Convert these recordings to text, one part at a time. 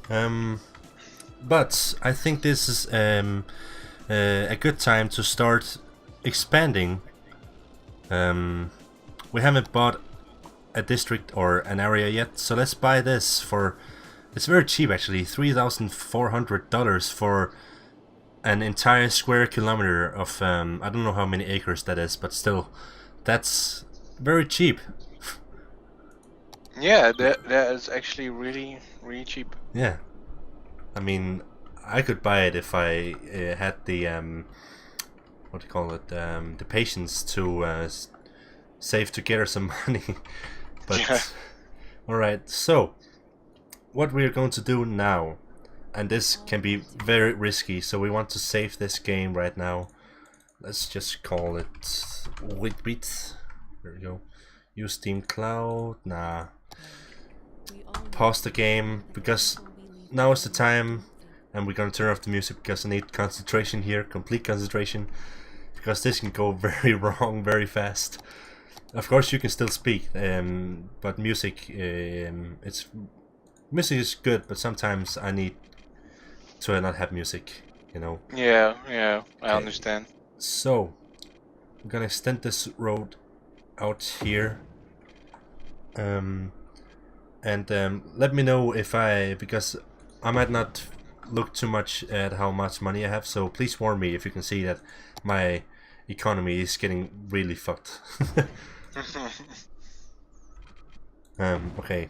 But I think this is a good time to start expanding. We haven't bought a district or an area yet, so let's buy this for... It's very cheap actually, $3,400 for an entire square kilometer of... I don't know how many acres that is, but still, that's very cheap. Yeah, that is actually really cheap. Yeah. I mean, I could buy it if I had the what do you call it? The patience to save together some money. But Yeah. all right. So what we are going to do now, and this can be very risky. So we want to save this game right now. Let's just call it Witbit. There we go. Use Steam Cloud. Nah. Pause the game because now is the time, and we're gonna turn off the music because I need concentration here, complete concentration, because this can go very wrong very fast. Of course you can still speak, but music, music is good, but sometimes I need to not have music, you know. Yeah, I understand. So I'm gonna extend this road out here. And let me know if because I might not look too much at how much money I have, so please warn me if you can see that my economy is getting really fucked. Okay,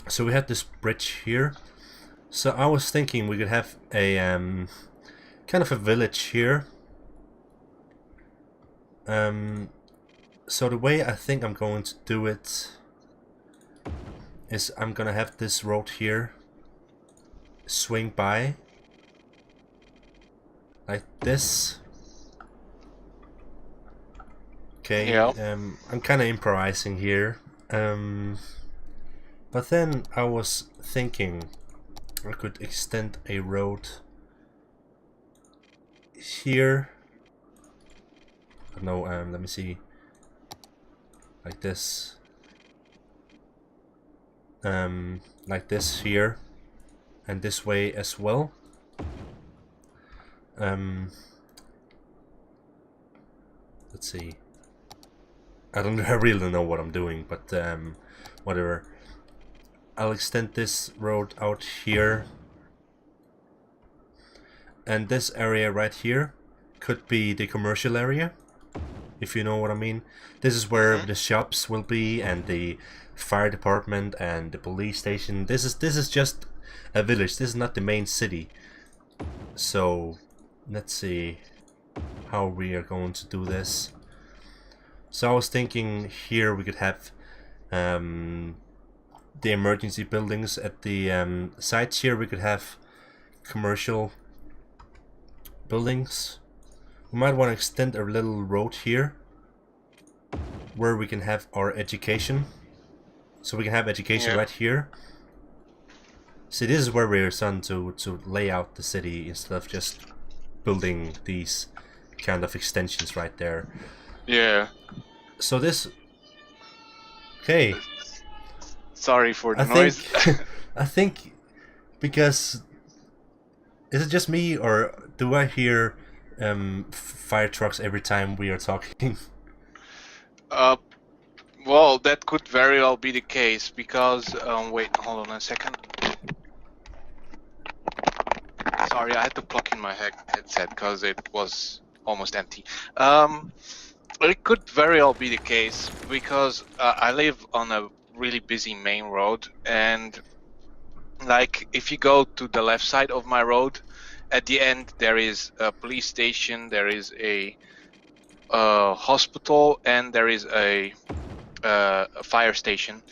so we had this bridge here, so I was thinking we could have a kind of a village here. So the way I think I'm going to do it is I'm gonna have this road here swing by like this. Okay, Yeah. I'm kind of improvising here, but then I was thinking I could extend a road here. No, let me see, like this. Like this here, and this way as well. Let's see. I really don't know what I'm doing, but whatever. I'll extend this road out here, and this area right here could be the commercial area, if you know what I mean. This is where the shops will be, and the fire department and the police station. This is just a village. This is not the main city. So let's see how we are going to do this. So I was thinking here we could have the emergency buildings at the sites here. We could have commercial buildings. We might want to extend a little road here where we can have our education. So we can have education right here. See, this is where we're starting to lay out the city instead of just building these kind of extensions right there. Yeah. So this... Okay. Sorry for the noise. I think because... Is it just me, or do I hear fire trucks every time we are talking? Well, that could very well be the case because wait, hold on a second. Sorry, I had to plug in my headset because it was almost empty. It could very well be the case because I live on a really busy main road, and like if you go to the left side of my road, at the end there is a police station, there is a hospital, and there is a fire station.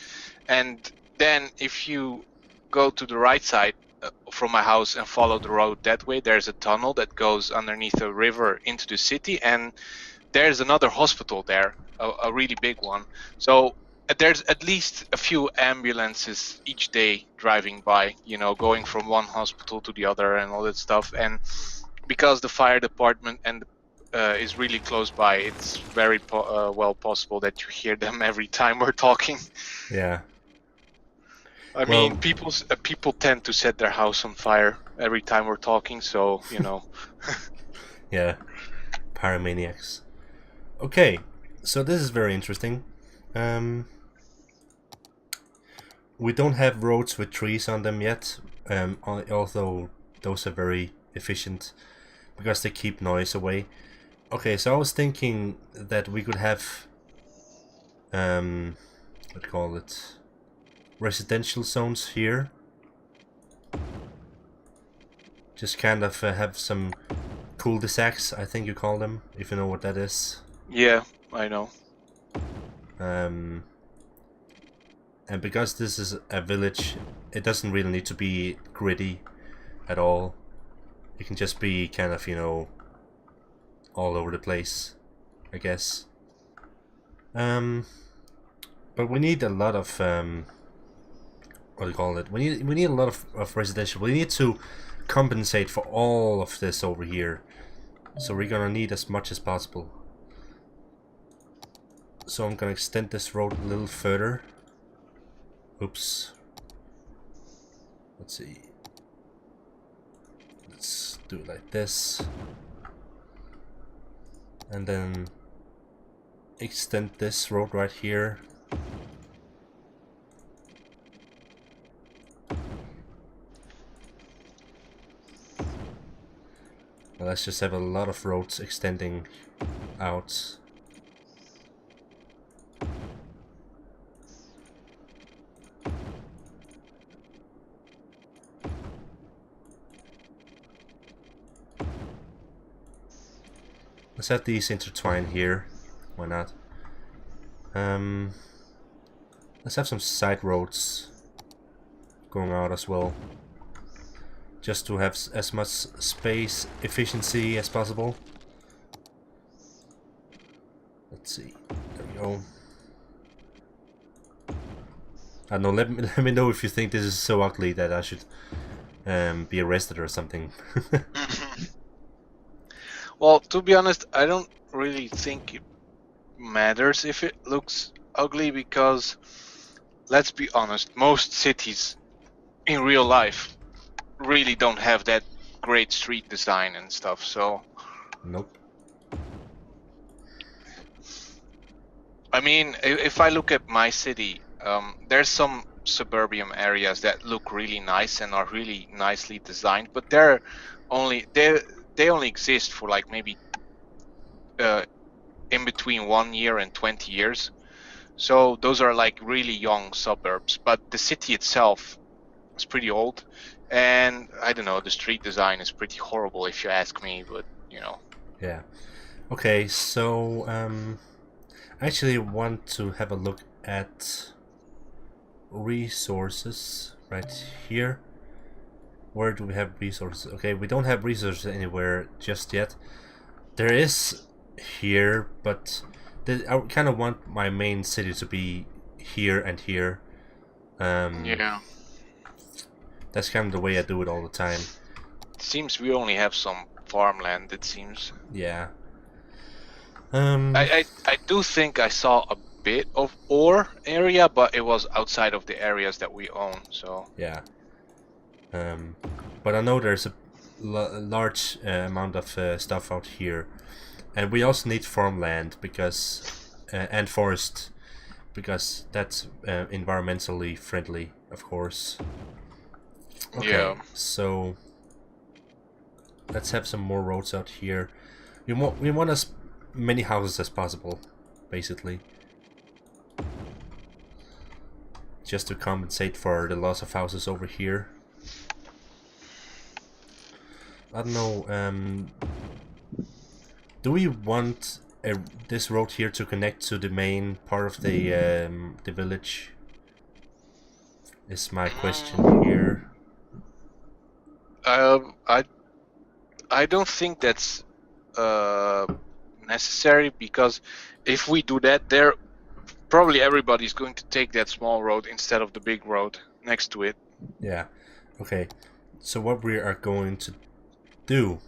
And then if you go to the right side from my house and follow the road that way, there's a tunnel that goes underneath a river into the city, and there's another hospital there, a really big one. So there's at least a few ambulances each day driving by, you know, going from one hospital to the other and all that stuff. And because the fire department and is really close by, it's very well possible that you hear them every time we're talking. Yeah. I Well, mean, people tend to set their house on fire every time we're talking, so you know. yeah, pyromaniacs. Okay, so this is very interesting. We don't have roads with trees on them yet, although those are very efficient because they keep noise away. Okay, so I was thinking that we could have, what do you call it, residential zones here. Just kind of have some cul-de-sacs, I think you call them, if you know what that is. Yeah, I know. And because this is a village, it doesn't really need to be gritty at all. It can just be kind of, you know, all over the place, I guess. But we need a lot of what do you call it? We need a lot of residential. We need to compensate for all of this over here, so we're gonna need as much as possible. So I'm gonna extend this road a little further. Oops. Let's see. Let's do it like this, and then extend this road right here. Well, let's just have a lot of roads extending out. Let's have these intertwine here. Why not? Let's have some side roads going out as well, just to have as much space efficiency as possible. Let's see. There we go. I don't know. Let me know if you think this is so ugly that I should be arrested or something. Well, to be honest, I don't really think it matters if it looks ugly because, let's be honest, most cities in real life really don't have that great street design and stuff, so... Nope. I mean, if I look at my city, there's some suburban areas that look really nice and are really nicely designed, but they only exist for like maybe in between 1 year and 20 years. So those are like really young suburbs, but the city itself is pretty old, and I don't know, the street design is pretty horrible if you ask me, but you know. Yeah. Okay, so I actually want to have a look at resources right here. Where do we have resources? Okay, we don't have resources anywhere just yet. There is here, but I kind of want my main city to be here and here. Yeah. That's kind of the way I do it all the time. It seems we only have some farmland, it seems. Yeah. I do think I saw a bit of ore area, but it was outside of the areas that we own, so... Yeah. But I know there's a large amount of stuff out here. And we also need farmland because and forest, because that's environmentally friendly, of course. Okay, yeah. so let's have some more roads out here. We want as many houses as possible, basically, just to compensate for the loss of houses over here. I don't know. Do we want this road here to connect to the main part of the village? Is my question here. I don't think that's necessary, because if we do that, there probably everybody's going to take that small road instead of the big road next to it. Yeah. Okay. So what we are going to do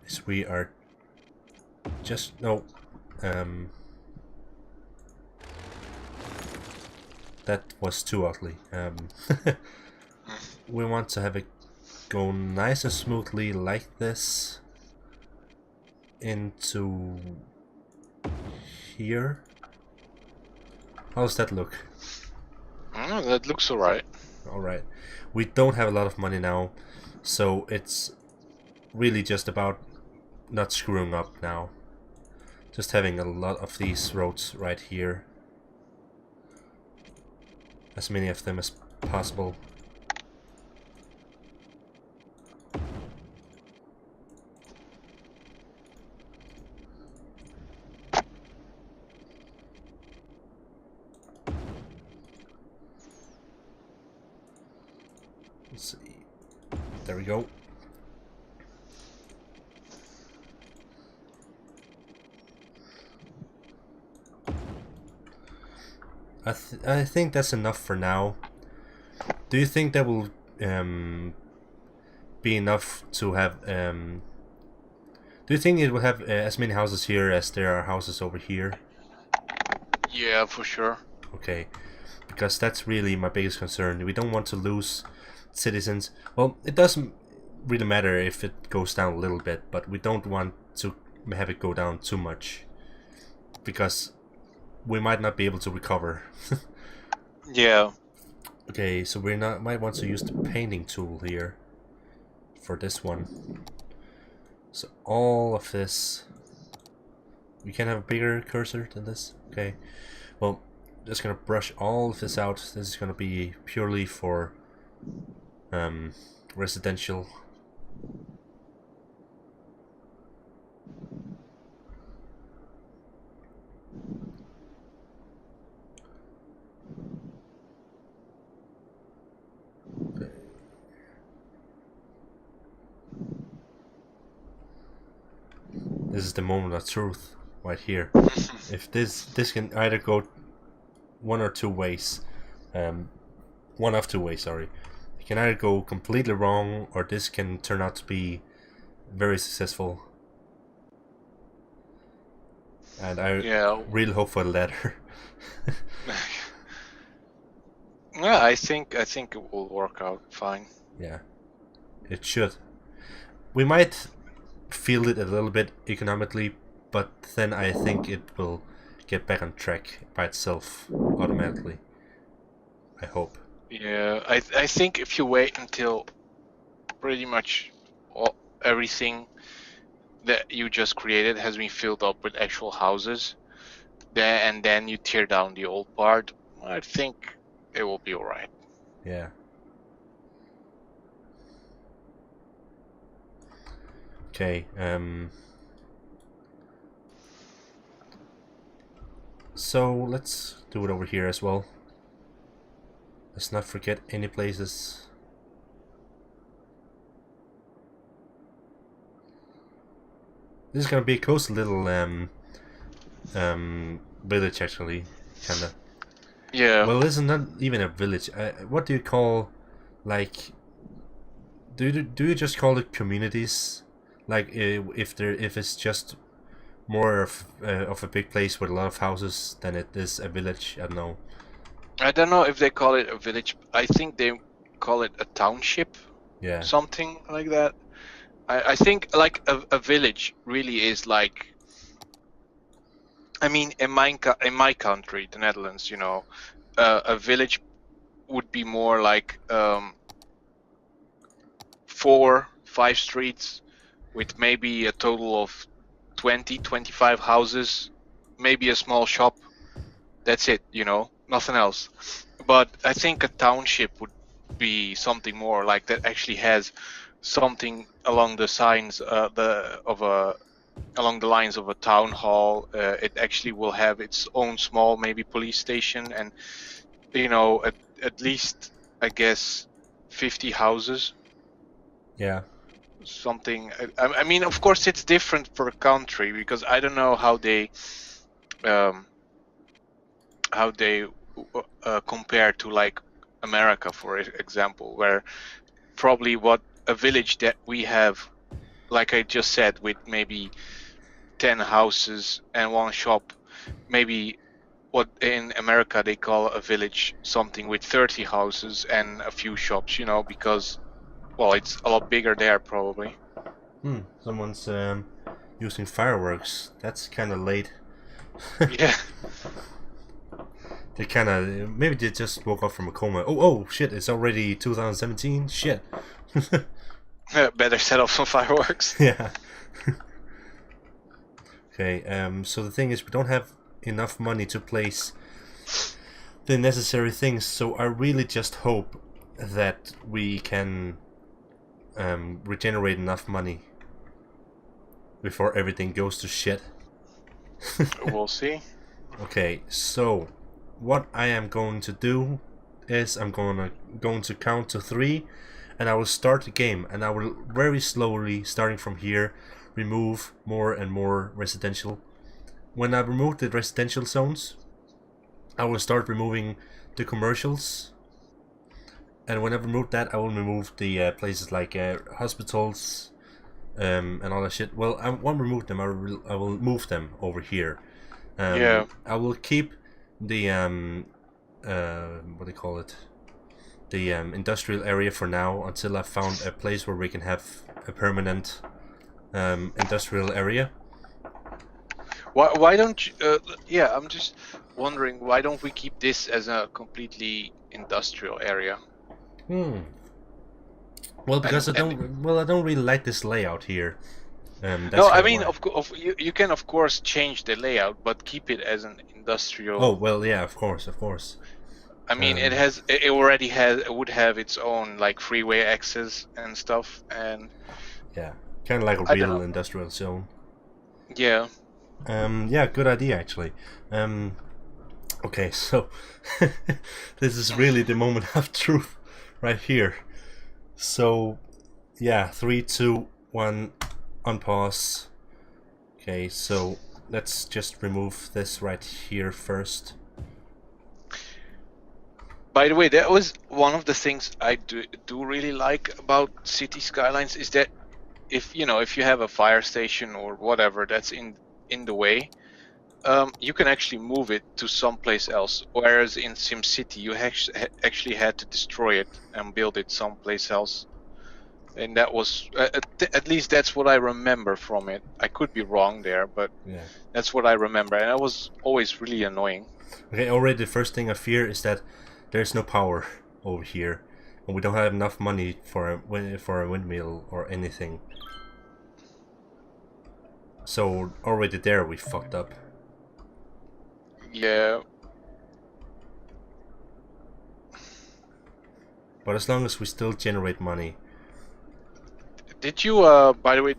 is we are just that was too ugly. We want to have it go nice and smoothly like this into here. How does that look? That looks alright. Alright. We don't have a lot of money now, so it's really just about not screwing up now. Just having a lot of these roads right here. As many of them as possible. Let's see. There we go. I think that's enough for now. Do you think that will be enough to have? Do you think it will have as many houses here as there are houses over here? Yeah, for sure. Okay, because that's really my biggest concern. We don't want to lose citizens. Well, it doesn't really matter if it goes down a little bit, but we don't want to have it go down too much, because we might not be able to recover. Yeah. Okay, so might want to use the painting tool here for this one. So all of this, we can have a bigger cursor than this. Okay, well, just gonna brush all of this out. This is gonna be purely for residential. This is the moment of truth right here. If this can either go one or two ways, one of two ways, sorry. It can either go completely wrong, or this can turn out to be very successful. And I really hope for the latter. Yeah, I think it will work out fine. Yeah, it should. We might feel it a little bit economically, but then I think it will get back on track by itself automatically. I hope. Yeah, I think if you wait until pretty much everything that you just created has been filled up with actual houses, and then you tear down the old part, I think it will be alright. Yeah. Okay, so let's do it over here as well. Let's not forget any places. This is gonna be a coastal little village, actually, kinda. Yeah. Well, this is not even a village. What do you call, like, do you just call it communities? Like, if it's just more of a big place with a lot of houses than it is a village. I don't know. I don't know if they call it a village. I think they call it a township. Yeah. Something like that. I think like a village really is like. I mean, in my country, the Netherlands, you know, a village would be more like 4-5 streets with maybe a total of 20-25 houses, maybe a small shop. That's it, you know, nothing else. But I think a township would be something more like that. Actually has something along the along the lines of a town hall. It actually will have its own small maybe police station, and you know, at least I guess 50 houses. Yeah. Something. I mean, of course, it's different per country because I don't know how they compare to like America, for example, where probably what a village that we have, like I just said, with maybe 10 houses and one shop, maybe what in America they call a village, something with 30 houses and a few shops, you know, because, well, it's a lot bigger there probably. Someone's using fireworks. That's kind of late. Yeah. They kind of maybe they just woke up from a coma. Oh shit! It's already 2017. Shit. Better set off some fireworks. Yeah. Okay. So the thing is, we don't have enough money to place the necessary things. So I really just hope that we can regenerate enough money before everything goes to shit. We'll see. Okay, so what I am going to do is I'm going to count to 3, and I will start the game, and I will very slowly, starting from here, remove more and more residential. When I remove the residential zones, I will start removing the commercials, and when I remove that, I will remove the places like hospitals and all that shit. Well, I won't remove them. I will move them over here. Yeah. I will keep the what do you call it? The industrial area for now until I've found a place where we can have a permanent industrial area. Why don't you, yeah, I'm just wondering, why don't we keep this as a completely industrial area? Well, because I don't really like this layout here. That's no, I mean, why. you can of course change the layout, but keep it as an industrial. Oh well, yeah, of course. I mean, it would have its own like freeway access and stuff, and yeah, kind of like a real industrial zone. Yeah. Yeah, good idea actually. Okay, so this is really the moment of truth right here. So, yeah, 3, 2, 1, unpause. Okay, so let's just remove this right here first. By the way, that was one of the things I do really like about City Skylines is that if you have a fire station or whatever that's in the way, you can actually move it to someplace else. Whereas in SimCity, you actually had to destroy it and build it someplace else. And that was at least that's what I remember from it. I could be wrong there, but yeah, that's what I remember, and that was always really annoying. Okay, already the first thing I fear is that there's no power over here, and we don't have enough money for a windmill or anything. So already there we fucked up. Yeah. But as long as we still generate money. Did you, by the way,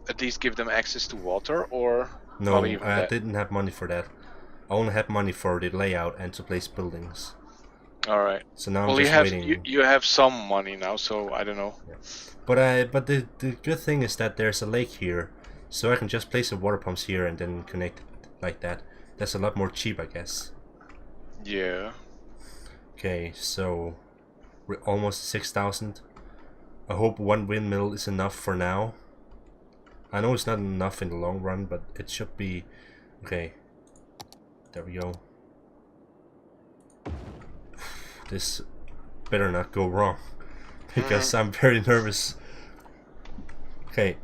at least give them access to water, or no? not even I that? didn't have money for that. I only had money for the layout and to place buildings. All right. So now well, I'm just waiting. You have some money now, so I don't know. Yeah. But the good thing is that there's a lake here, so I can just place the water pumps here and then connect it like that. That's a lot more cheap, I guess. Yeah. Okay, so we're almost 6,000. I hope one windmill is enough for now. I know it's not enough in the long run, but it should be. Okay, there we go. This better not go wrong, because I'm very nervous. Okay,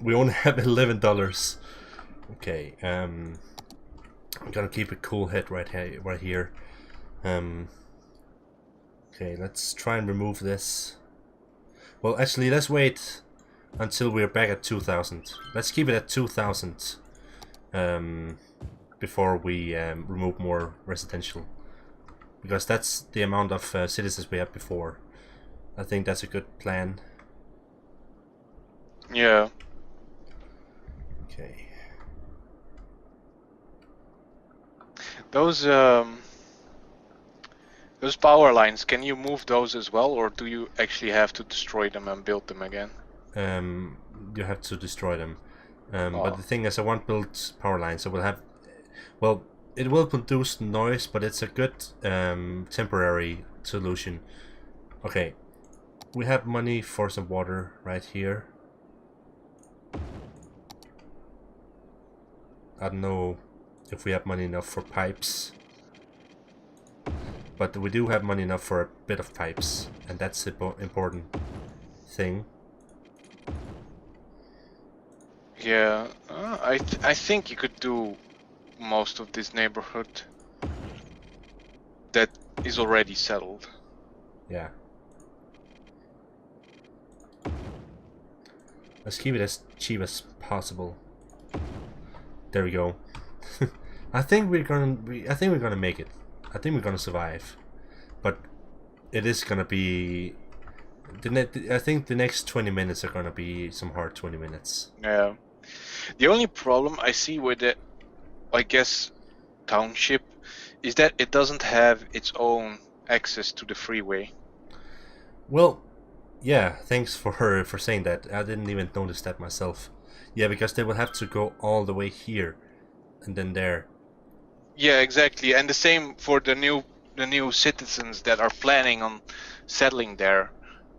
we only have $11. Okay, I'm gonna keep a cool head right here. Okay, let's try and remove this. Well, actually, let's wait until we're back at 2,000. Let's keep it at 2,000 before we remove more residential, because that's the amount of citizens we had before. I think that's a good plan. Yeah. Okay. Those power lines, can you move those as well, or do you actually have to destroy them and build them again? You have to destroy them. But the thing is, I won't build power lines. I will have. Well, it will produce noise, but it's a good temporary solution. Okay, we have money for some water right here. I don't know if we have money enough for pipes. But we do have money enough for a bit of pipes, and that's the important thing. Yeah, I think you could do most of this neighborhood that is already settled. Yeah. Let's keep it as cheap as possible. There we go. I think we're gonna make it. I think we're gonna survive. But it is gonna be I think the next 20 minutes are gonna be some hard 20 minutes. Yeah. The only problem I see with the, I guess, township is that it doesn't have its own access to the freeway. Well, yeah, thanks for saying that. I didn't even notice that myself. Yeah, because they will have to go all the way here and then there. Yeah, exactly. And the same for the new citizens that are planning on settling there.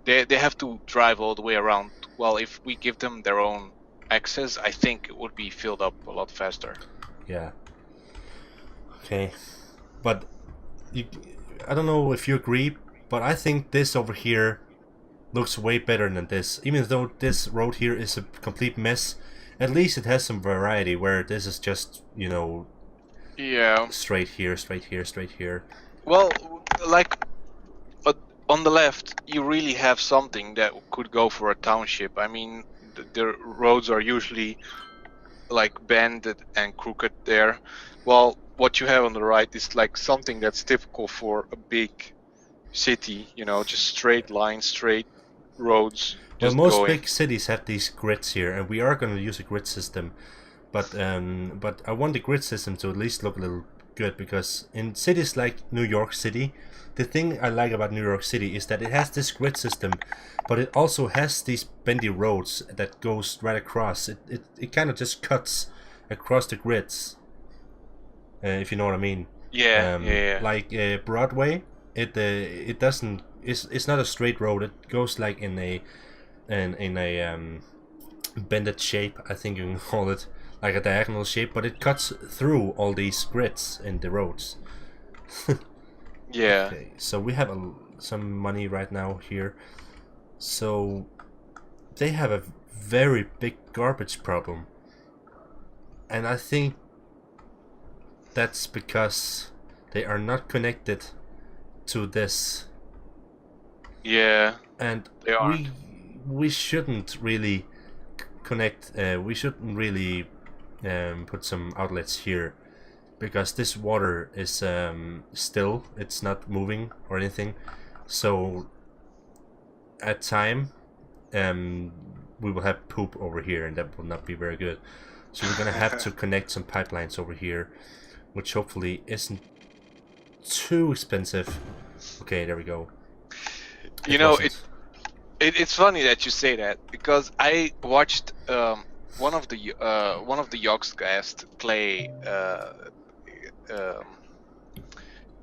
They have to drive all the way around. Well, if we give them their own access, I think it would be filled up a lot faster. Yeah. Okay. But I don't know if you agree, but I think this over here looks way better than this. Even though this road here is a complete mess, at least it has some variety, where this is just, you know, yeah, straight here, straight here, straight here. Well, like on the left, you really have something that could go for a township. I mean, the roads are usually like bended and crooked there. Well, what you have on the right is like something that's typical for a big city, you know, just straight lines, straight roads. Well, Just most going. big cities have these grids here, and we are going to use a grid system. But I want the grid system to at least look a little good, because in cities like New York City, the thing I like about New York City is that it has this grid system, but it also has these bendy roads that goes right across. It kind of just cuts across the grids, if you know what I mean. Yeah. Like Broadway, it doesn't. It's not a straight road. It goes like in a bended shape, I think you can call it, like a diagonal shape, but it cuts through all these grids in the roads. Yeah. Okay, so we have some money right now here. So they have a very big garbage problem, and I think that's because they are not connected to this. Yeah. And They aren't. we shouldn't really connect. We shouldn't really put some outlets here, because this water is still. It's not moving or anything. So at time, we will have poop over here, and that will not be very good. So we're gonna have to connect some pipelines over here, which hopefully isn't too expensive. Okay, there we go. You know, it's funny that you say that, because I watched one of the Yogscast play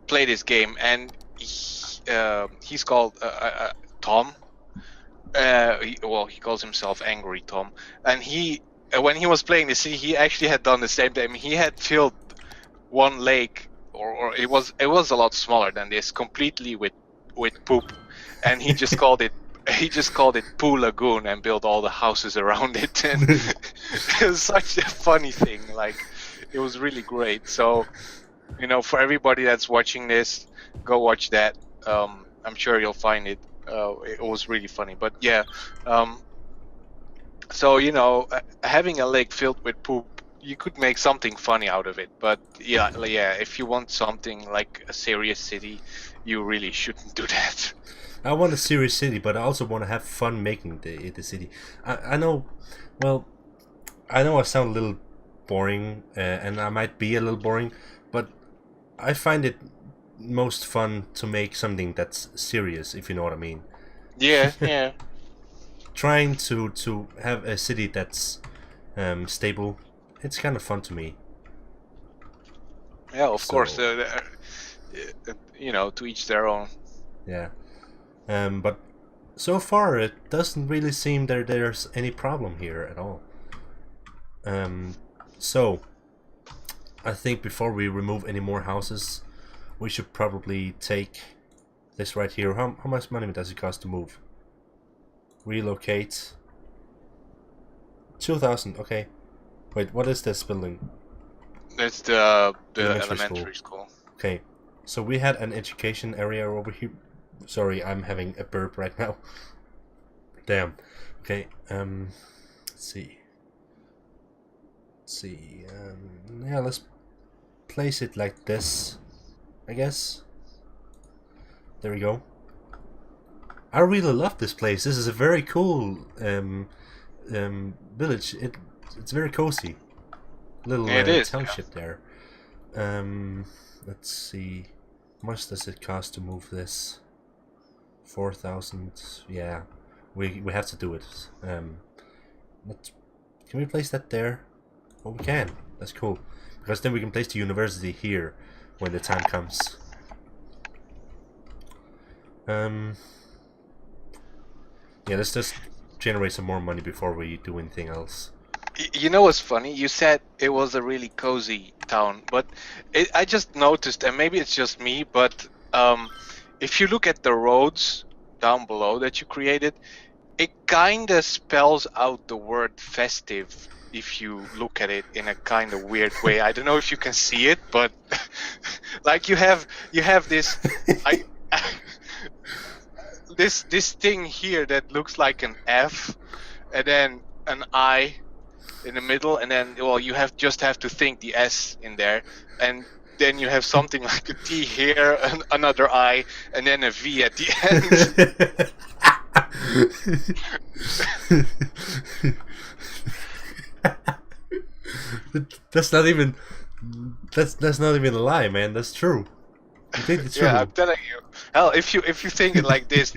this game, and he's called Tom. He calls himself Angry Tom, and when he was playing this, he actually had done the same thing. I mean, he had filled one lake, or it was a lot smaller than this, completely with poop, and he just called it Poo Lagoon and built all the houses around it, and it was such a funny thing. Like, it was really great. So, you know, for everybody that's watching this, go watch that. I'm sure you'll find it. It was really funny. But yeah, so, you know, having a lake filled with poop, you could make something funny out of it. But yeah, if you want something like a serious city, you really shouldn't do that. I want a serious city, but I also want to have fun making the city. I know, well, I know I sound a little boring, and I might be a little boring, but I find it most fun to make something that's serious, if you know what I mean. Yeah. Trying to have a city that's stable, it's kind of fun to me. Yeah, of course. You know, to each their own. Yeah. But so far it doesn't really seem that there's any problem here at all. So I think before we remove any more houses, we should probably take this right here. How much money does it cost to move? Relocate. 2,000. Okay. Wait, what is this building? It's the Elementary elementary school. Okay. So we had an education area over here. Sorry, I'm having a burp right now. Damn. Okay. Let's see. Yeah, let's place it like this, I guess. There we go. I really love this place. This is a very cool village. It's very cozy. Little township there. Let's see. How much does it cost to move this? 4,000. Yeah, we have to do it. Can we place that there? Oh, we can. That's cool. Because then we can place the university here when the time comes. Yeah, let's just generate some more money before we do anything else. You know what's funny? You said it was a really cozy town, but I just noticed, and maybe it's just me, but if you look at the roads down below that you created, it kind of spells out the word festive if you look at it in a kind of weird way. I don't know if you can see it, but like you have this this thing here that looks like an F and then an I in the middle, and then you just have to think the S in there, and then you have something like a T here, another I, and then a V at the end. That's not even a lie, man. That's true. Completely true. Yeah, I'm telling you. Hell, if you think it like this,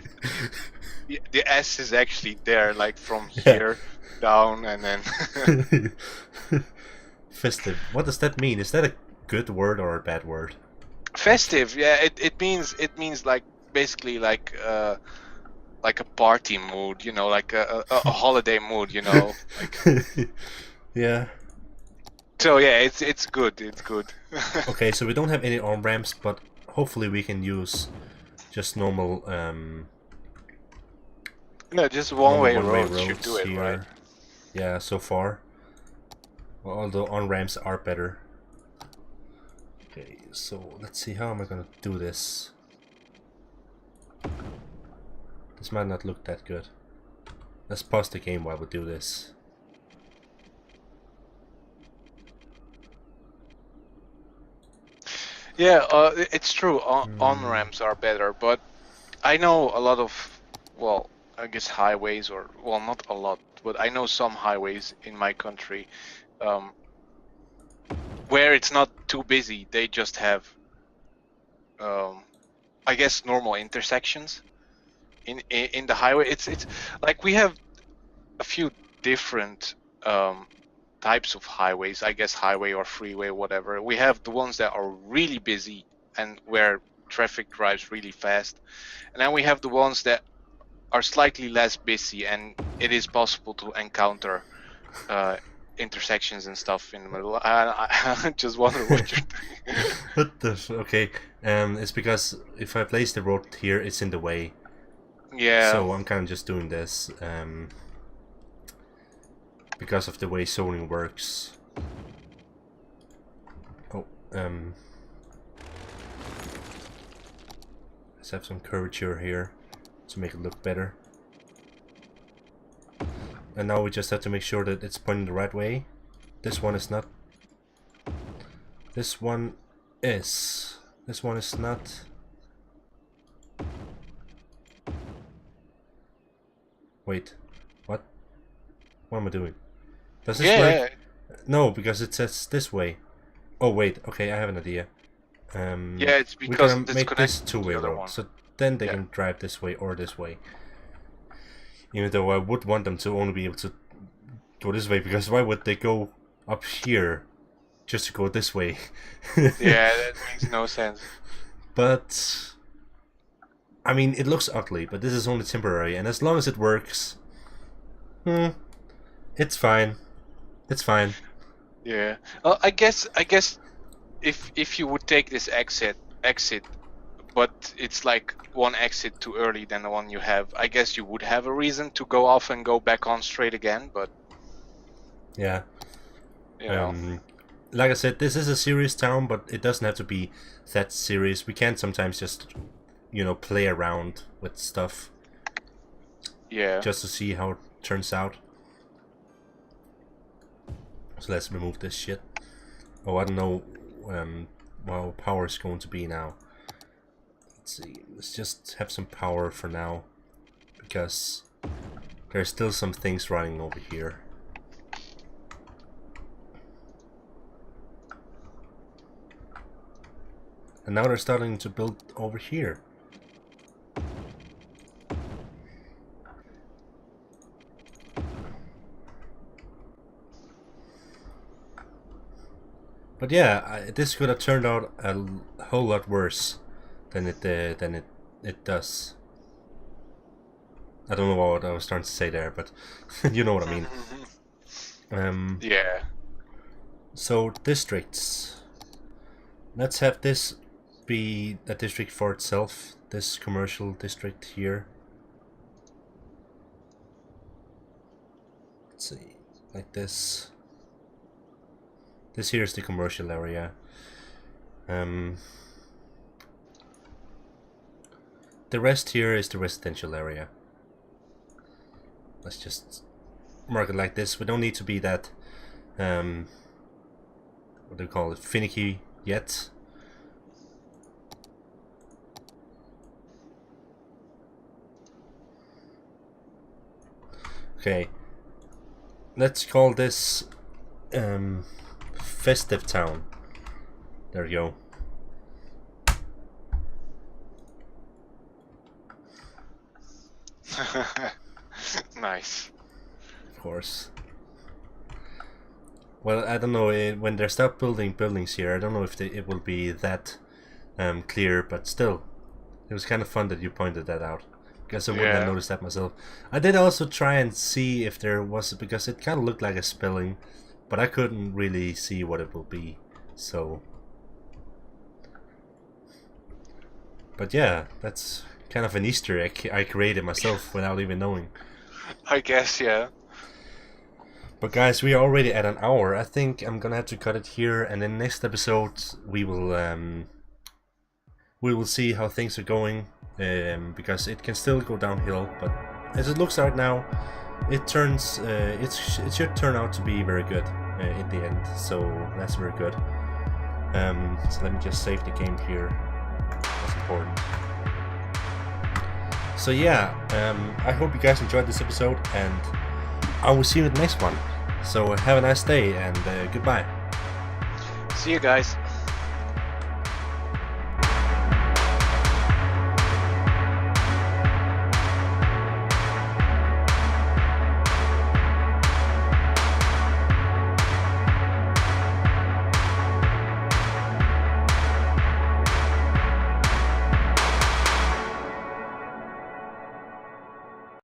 the S is actually there, like from here down, and then. Festive. What does that mean? Is that a good word or a bad word? Festive, yeah. It means like basically like a party mood, you know, like a holiday mood, you know. Like. Yeah. So yeah, it's good. It's good. Okay, so we don't have any on ramps, but hopefully we can use just normal. No, just one-way roads should do it, here. right? Yeah, so far. Well, although on ramps are better. Okay, so let's see, how am I gonna do this? This might not look that good. Let's pause the game while we do this. Yeah, it's true. On ramps are better, but I know a lot of, well, I guess highways, or well, not a lot, but I know some highways in my country, where it's not too busy. They just have, I guess, normal intersections in the highway. It's like we have a few different types of highways, I guess highway or freeway, whatever. We have the ones that are really busy and where traffic drives really fast, and then we have the ones that are slightly less busy and it is possible to encounter intersections and stuff in the middle. I just wonder what you're doing. What the okay, it's because if I place the road here, it's in the way. Yeah. So I'm kind of just doing this because of the way zoning works. Oh, let's have some curvature here to make it look better. And now we just have to make sure that it's pointing the right way. This one is not. This one is. This one is not. Wait, what? What am I doing? Does this work? No, because it says this way. Oh wait, okay, I have an idea. Yeah, it's because we can make this two-way road, so then they can drive this way or this way. Even though I would want them to only be able to go this way, because why would they go up here just to go this way? Yeah, that makes no sense. But I mean, it looks ugly, but this is only temporary, and as long as it works, it's fine. It's fine. Yeah. I guess if you would take this exit, but it's like one exit too early than the one you have, I guess you would have a reason to go off and go back on straight again. But yeah, you know, like I said, this is a serious town, but it doesn't have to be that serious. We can sometimes just, you know, play around with stuff. Yeah. Just to see how it turns out. So let's remove this shit. Oh, I don't know how power is going to be now. Let's see. Let's just have some power for now, because there's still some things running over here. And now they're starting to build over here. But yeah, this could have turned out a whole lot worse than it does. I don't know what I was trying to say there, but you know what I mean. Yeah. So districts. Let's have this be a district for itself. This commercial district here. Let's see, like this. This here is the commercial area. The rest here is the residential area. Let's just mark it like this. We don't need to be that, what do you call it, finicky yet. Okay. Let's call this Festiv town. There we go. Nice. Of course. Well, I don't know, when they start building buildings here, I don't know if it will be that clear, but still, it was kind of fun that you pointed that out, because I wouldn't have noticed that myself. I did also try and see if there was, because it kind of looked like a spelling, but I couldn't really see what it will be, so... But yeah, that's kind of an Easter egg I created myself without even knowing. I guess, yeah. But guys, we are already at an hour. I think I'm gonna have to cut it here, and in next episode we will see how things are going, because it can still go downhill, but as it looks right now, it should turn out to be very good in the end, so that's very good. So let me just save the game here. That's important. So yeah, I hope you guys enjoyed this episode, and I will see you in the next one. So have a nice day, and goodbye. See you guys.